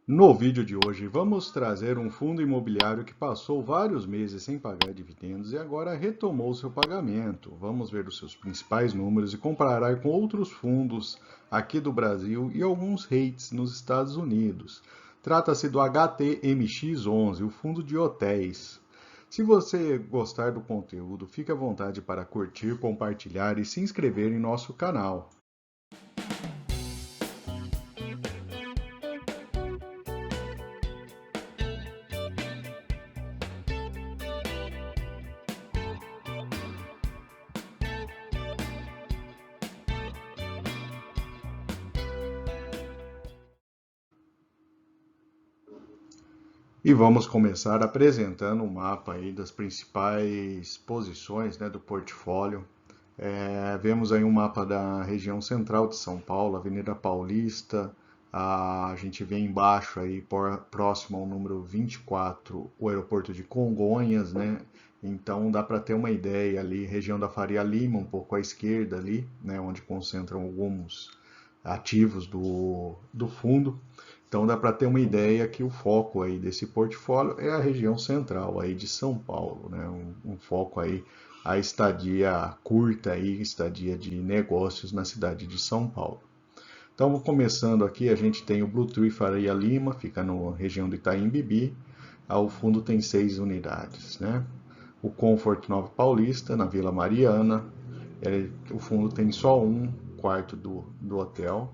No vídeo de hoje, vamos trazer um fundo imobiliário que passou vários meses sem pagar dividendos e agora retomou seu pagamento. Vamos ver os seus principais números e comparar com outros fundos aqui do Brasil e alguns REITs nos Estados Unidos. Trata-se do HTMX11, o fundo de hotéis. Se você gostar do conteúdo, fique à vontade para curtir, compartilhar e se inscrever em nosso canal. E vamos começar apresentando um mapa aí das principais posições, né, do portfólio. Vemos aí um mapa da região central de São Paulo, Avenida Paulista. A gente vê embaixo aí, próximo ao número 24, o aeroporto de Congonhas, né? Então dá para ter uma ideia ali, região da Faria Lima, um pouco à esquerda ali, né, onde concentram alguns ativos do fundo. Então dá para ter uma ideia que o foco aí desse portfólio é a região central aí de São Paulo, né? Um foco aí a estadia curta aí, estadia de negócios na cidade de São Paulo. Então, começando aqui, a gente tem o Blue Tree Faria Lima, fica na região do Itaim Bibi. O fundo tem 6 unidades, né? O Comfort Nova Paulista, na Vila Mariana, o fundo tem só um quarto do hotel.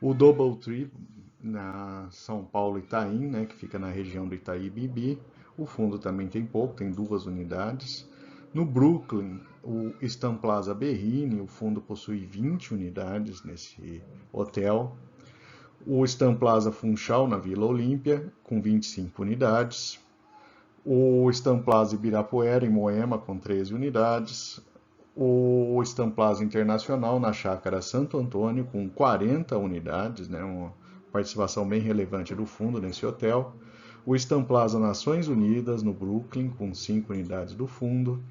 O Double Tree, na São Paulo Itaim, né, que fica na região do Itaí Bibi. O fundo também tem pouco, tem 2 unidades. No Brooklyn, o Stan Plaza Berrini, o fundo possui 20 unidades nesse hotel. O Stan Plaza Funchal, na Vila Olímpia, com 25 unidades. O Stan Plaza Ibirapuera, em Moema, com 13 unidades. O Stan Plaza Internacional, na Chácara Santo Antônio, com 40 unidades, né, uma participação bem relevante do fundo nesse hotel. O Stan Plaza Nações Unidas, no Brooklyn, com 5 unidades do fundo.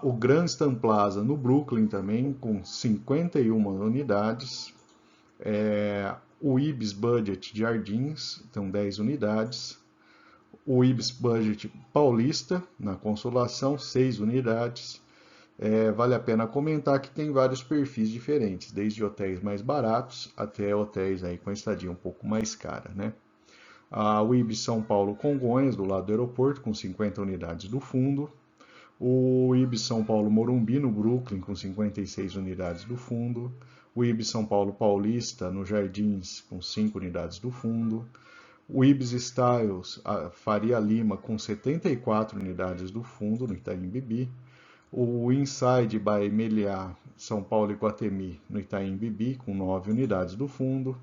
O Grand Stan Plaza, no Brooklyn, também, com 51 unidades. O Ibis Budget Jardins, com 10 unidades. O Ibis Budget Paulista, na Consolação, 6 unidades. Vale a pena comentar que tem vários perfis diferentes, desde hotéis mais baratos até hotéis aí com estadia um pouco mais cara, né? O Ibis São Paulo Congonhas, do lado do aeroporto, com 50 unidades do fundo. O Ibis São Paulo Morumbi, no Brooklyn, com 56 unidades do fundo. O Ibis São Paulo Paulista, no Jardins, com 5 unidades do fundo. O Ibis Styles Faria Lima, com 74 unidades do fundo, no Itaim Bibi. O Inside by Meliá, São Paulo e Guatemi, no Itaim Bibi, com 9 unidades do fundo.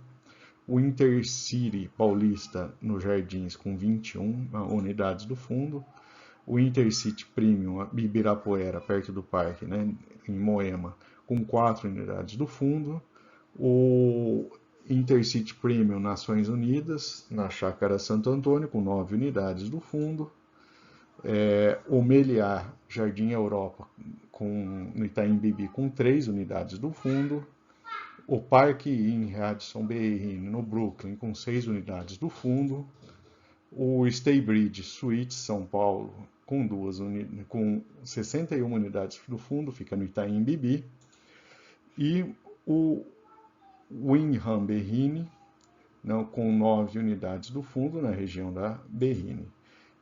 O Intercity Paulista, no Jardins, com 21 unidades do fundo. O Intercity Premium Ibirapuera, perto do parque, né, em Moema, com 4 unidades do fundo. O Intercity Premium Nações Unidas, na Chácara Santo Antônio, com 9 unidades do fundo. O Meliá Jardim Europa, no Itaim Bibi, com 3 unidades do fundo. O Parque Inn Radisson Berrini, no Brooklyn, com 6 unidades do fundo. O Staybridge Suites São Paulo, com 61 unidades do fundo, fica no Itaim Bibi. E o Wyndham Berrini, com 9 unidades do fundo, na região da Berrini.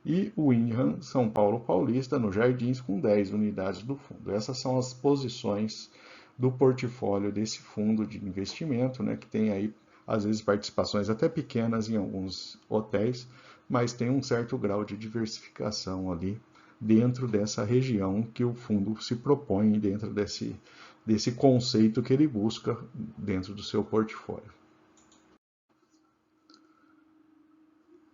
E o Wyndham São Paulo Paulista, no Jardins, com 10 unidades do fundo. Essas são as posições do portfólio desse fundo de investimento, né, que tem aí, às vezes, participações até pequenas em alguns hotéis, mas tem um certo grau de diversificação ali dentro dessa região que o fundo se propõe, dentro desse conceito que ele busca dentro do seu portfólio.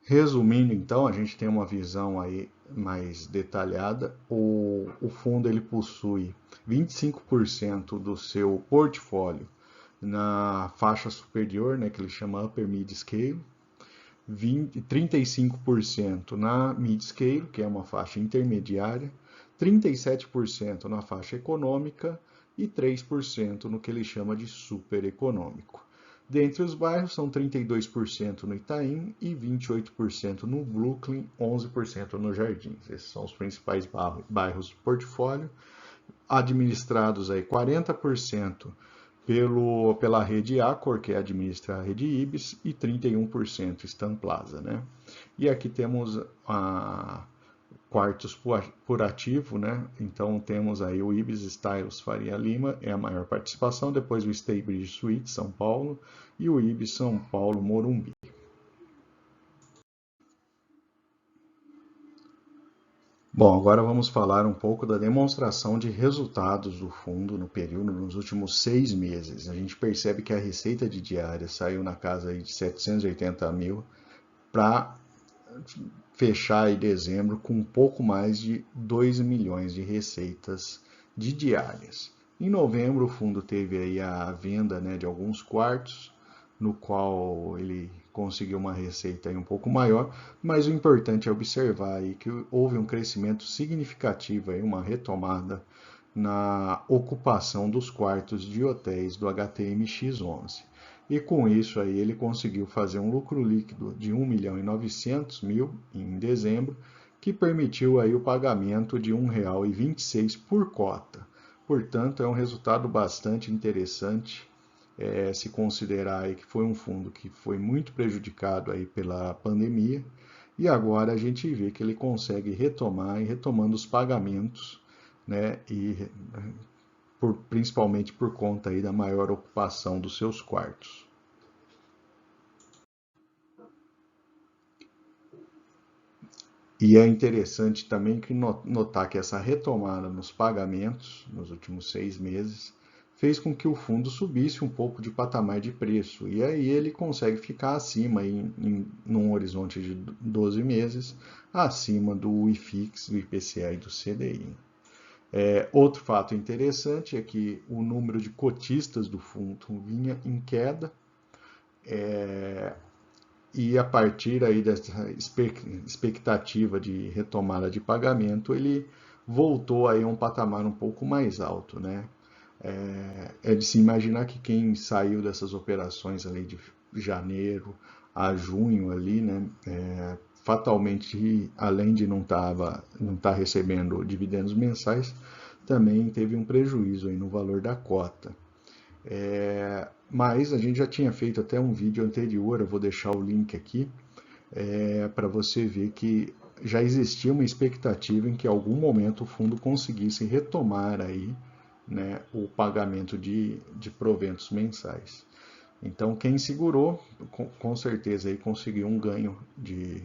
Resumindo, então, a gente tem uma visão aí mais detalhada. O fundo ele possui 25% do seu portfólio na faixa superior, né, que ele chama Upper Mid Scale, 35% na Mid Scale, que é uma faixa intermediária, 37% na faixa econômica e 3% no que ele chama de super econômico. Dentre os bairros, são 32% no Itaim e 28% no Brooklyn, 11% nos Jardins. Esses são os principais bairros do portfólio, administrados aí 40% pela rede Accor, que administra a rede Ibis, e 31% Stan Plaza, né? E aqui temos quartos por ativo, né? Então temos aí o Ibis Styles Faria Lima, é a maior participação, depois o Staybridge Suites São Paulo e o Ibis São Paulo Morumbi. Bom, agora vamos falar um pouco da demonstração de resultados do fundo no período, nos últimos 6 meses. A gente percebe que a receita de diária saiu na casa aí de 780 mil para fechar em dezembro com um pouco mais de 2 milhões de receitas de diárias. Em novembro, o fundo teve aí a venda, né, de alguns quartos, no qual ele conseguiu uma receita aí um pouco maior, mas o importante é observar aí que houve um crescimento significativo, aí, uma retomada na ocupação dos quartos de hotéis do HTMX11. E com isso aí ele conseguiu fazer um lucro líquido de 1.900.000 em dezembro, que permitiu aí o pagamento de R$ 1,26 por cota. Portanto, é um resultado bastante interessante, se considerar aí que foi um fundo que foi muito prejudicado aí pela pandemia, e agora a gente vê que ele consegue retomar e retomando os pagamentos, né, principalmente por conta aí da maior ocupação dos seus quartos. E é interessante também notar que essa retomada nos pagamentos nos últimos 6 meses fez com que o fundo subisse um pouco de patamar de preço. E aí ele consegue ficar acima, num horizonte de 12 meses, acima do IFIX, do IPCA e do CDI. Outro fato interessante é que o número de cotistas do fundo vinha em queda, e a partir aí dessa expectativa de retomada de pagamento, ele voltou aí a um patamar um pouco mais alto, né? É de se imaginar que quem saiu dessas operações ali de janeiro a junho ali, né, fatalmente, além de não tá recebendo dividendos mensais, também teve um prejuízo aí no valor da cota. Mas a gente já tinha feito até um vídeo anterior, eu vou deixar o link aqui, para você ver que já existia uma expectativa em que em algum momento o fundo conseguisse retomar aí, né, o pagamento de proventos mensais. Então quem segurou, com certeza aí conseguiu um ganho de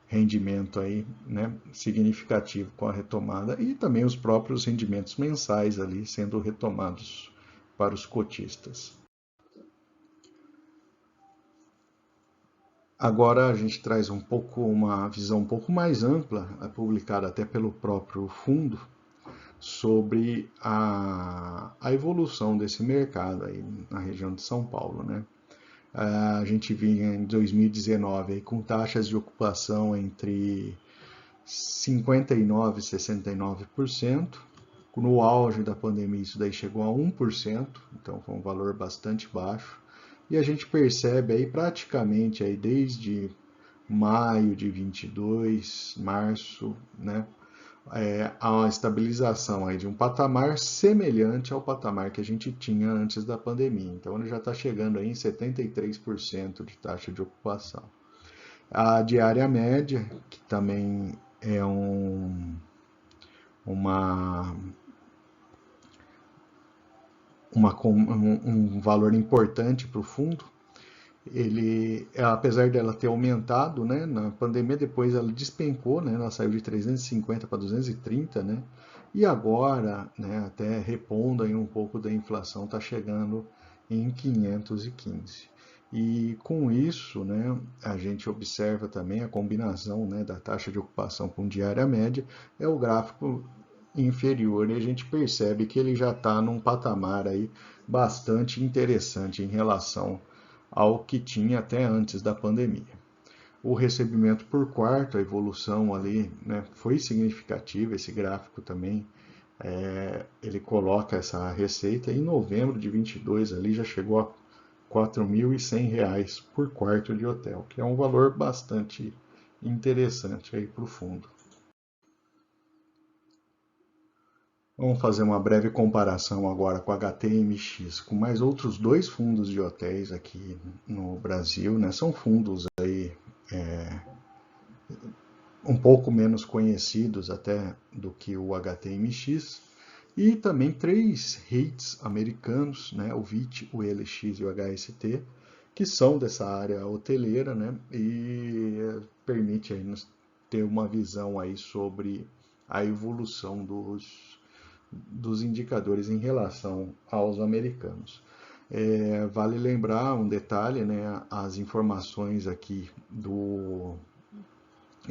rendimento aí, né, significativo com a retomada, e também os próprios rendimentos mensais ali sendo retomados para os cotistas. Agora a gente traz uma visão um pouco mais ampla, publicada até pelo próprio fundo, sobre a evolução desse mercado aí na região de São Paulo, né? A gente vinha em 2019 aí, com taxas de ocupação entre 59% e 69%. No auge da pandemia isso daí chegou a 1%, então foi um valor bastante baixo. E a gente percebe aí praticamente aí desde maio de 22, março, né, há uma estabilização aí de um patamar semelhante ao patamar que a gente tinha antes da pandemia. Então ele já está chegando aí em 73% de taxa de ocupação. A diária média, que também é uma um valor importante para o fundo. Ele, apesar dela ter aumentado, né, na pandemia, depois ela despencou, né, ela saiu de 350 para 230, né, e agora, né, até repondo aí um pouco da inflação, está chegando em 515. E com isso, né, a gente observa também a combinação, né, da taxa de ocupação com diária média, é o gráfico inferior, e a gente percebe que ele já está num patamar aí bastante interessante em relação ao que tinha até antes da pandemia. O recebimento por quarto, a evolução ali, né, foi significativa, esse gráfico também, ele coloca essa receita em novembro de 22 ali já chegou a R$ 4.100 por quarto de hotel, que é um valor bastante interessante aí para o fundo. Vamos fazer uma breve comparação agora com a HTMX, com mais outros dois fundos de hotéis aqui no Brasil, né? São fundos aí um pouco menos conhecidos até do que o HTMX, e também três REITs americanos, né? O VIT, o ELX e o HST, que são dessa área hoteleira, né? E permite aí nos ter uma visão aí sobre a evolução dos indicadores em relação aos americanos. Vale lembrar um detalhe, né? As informações aqui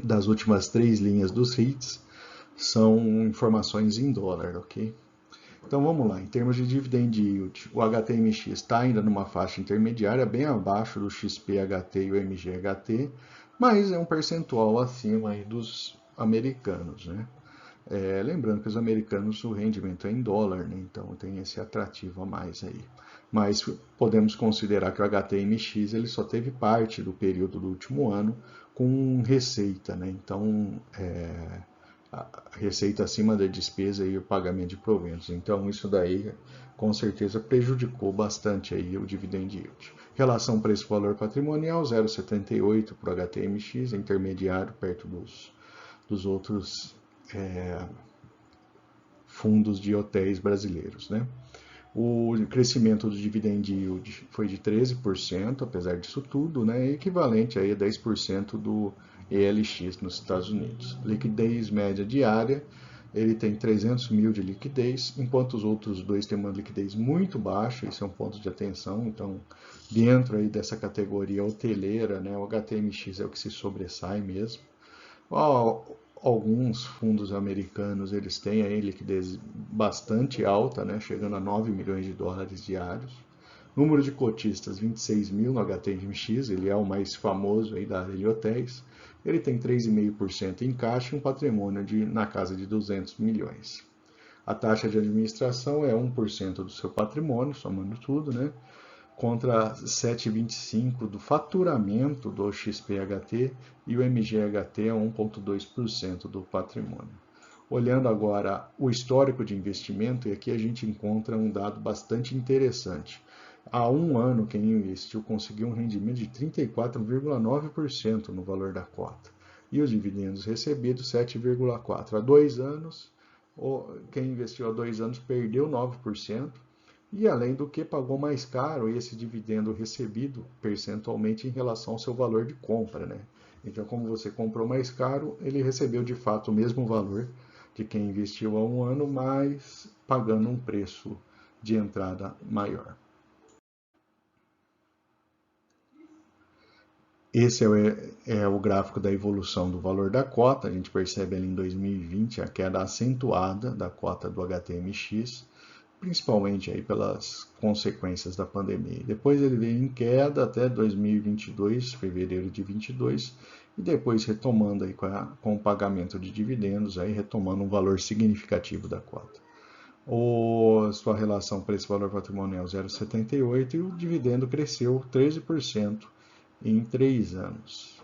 das últimas três linhas dos REITs são informações em dólar, ok? Então vamos lá, em termos de dividend yield, o HTMX está ainda numa faixa intermediária, bem abaixo do XPHT e o MGHT, mas é um percentual acima aí dos americanos, né? Lembrando que os americanos o rendimento é em dólar, né? Então tem esse atrativo a mais aí. Mas podemos considerar que o HTMX ele só teve parte do período do último ano com receita, né? Então a receita acima da despesa e o pagamento de proventos. Então isso daí com certeza prejudicou bastante aí o dividend yield. Relação preço-valor patrimonial 0,78 para o HTMX, intermediário perto dos outros fundos de hotéis brasileiros, né? O crescimento do dividend yield foi de 13%, apesar disso tudo, né? Equivalente aí a 10% do ELX nos Estados Unidos. Liquidez média diária, ele tem 300 mil de liquidez, enquanto os outros dois têm uma liquidez muito baixa, isso é um ponto de atenção. Então, dentro aí dessa categoria hoteleira, né, o HTMX é o que se sobressai mesmo. Alguns fundos americanos eles têm aí liquidez bastante alta, né, chegando a 9 milhões de dólares diários. Número de cotistas, 26 mil no HTMX, ele é o mais famoso aí da área de hotéis. Ele tem 3,5% em caixa e um patrimônio na casa de 200 milhões. A taxa de administração é 1% do seu patrimônio, somando tudo, né? Contra 7,25% do faturamento do XPHT e o MGHT é 1,2% do patrimônio. Olhando agora o histórico de investimento, e aqui a gente encontra um dado bastante interessante. Há um ano, quem investiu conseguiu um rendimento de 34,9% no valor da cota. E os dividendos recebidos, 7,4%. Há 2 anos, quem investiu há 2 anos perdeu 9%. E além do que pagou mais caro esse dividendo recebido percentualmente em relação ao seu valor de compra, né? Então, como você comprou mais caro, ele recebeu de fato o mesmo valor de quem investiu há um ano, mas pagando um preço de entrada maior. Esse é o gráfico da evolução do valor da cota. A gente percebe ali em 2020 a queda acentuada da cota do HTMX, principalmente aí pelas consequências da pandemia. Depois ele veio em queda até 2022, fevereiro de 22, e depois retomando aí com o pagamento de dividendos, aí retomando um valor significativo da cota. Sua relação preço-valor patrimonial 0,78 e o dividendo cresceu 13% em 3 anos.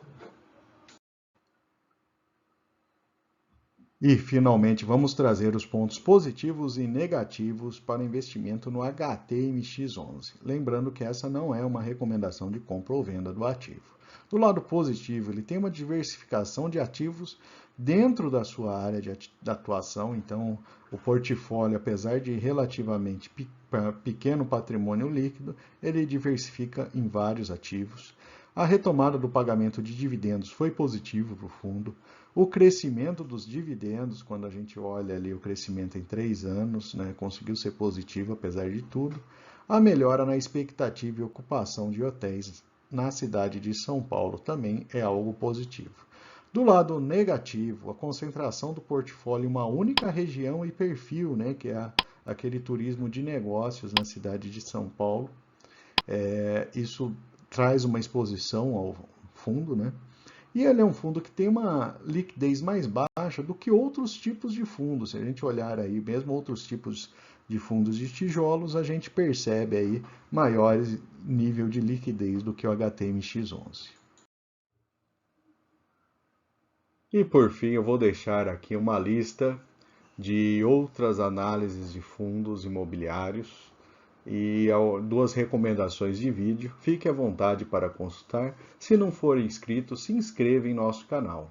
E, finalmente, vamos trazer os pontos positivos e negativos para o investimento no HTMX11. Lembrando que essa não é uma recomendação de compra ou venda do ativo. Do lado positivo, ele tem uma diversificação de ativos dentro da sua área de atuação. Então, o portfólio, apesar de relativamente pequeno patrimônio líquido, ele diversifica em vários ativos. A retomada do pagamento de dividendos foi positivo para o fundo. O crescimento dos dividendos, quando a gente olha ali o crescimento em 3 anos, né, conseguiu ser positivo apesar de tudo. A melhora na expectativa e ocupação de hotéis na cidade de São Paulo também é algo positivo. Do lado negativo, a concentração do portfólio em uma única região e perfil, né, que é aquele turismo de negócios na cidade de São Paulo. Isso traz uma exposição ao fundo, né? E ele é um fundo que tem uma liquidez mais baixa do que outros tipos de fundos. Se a gente olhar aí, mesmo outros tipos de fundos de tijolos, a gente percebe aí maior nível de liquidez do que o HTMX11. E por fim, eu vou deixar aqui uma lista de outras análises de fundos imobiliários e duas recomendações de vídeo. Fique à vontade para consultar. Se não for inscrito, se inscreva em nosso canal.